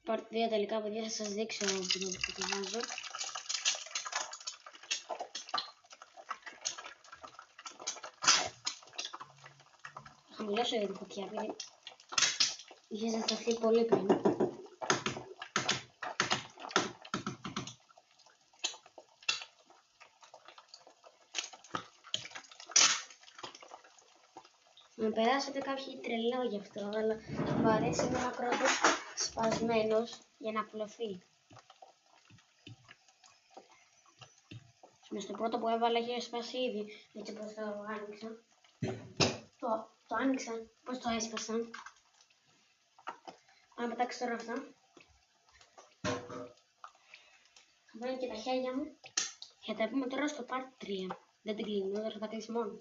Part 2 τελικά, παιδιά, θα σας δείξω που το βάζω. Θα χαμηλώσω για τη φωτιά, επειδή είχε ζεσταθεί πολύ πριν. Με περάσετε κάποιοι τρελό γι' αυτό, αλλά μου αρέσει να ακρότος σπασμένος για να απλωθεί. Μες στο πρώτο που έβαλα είχε σπάσει ήδη, έτσι πως το άνοιξα. Το άνοιξα, πως το έσπασα. Να πετάξω τώρα αυτά. Θα βάλω και τα χέρια μου. Θα τα πούμε τώρα στο part 3. Δεν την κλείνω, δεν θα τα κλείσει μόνο.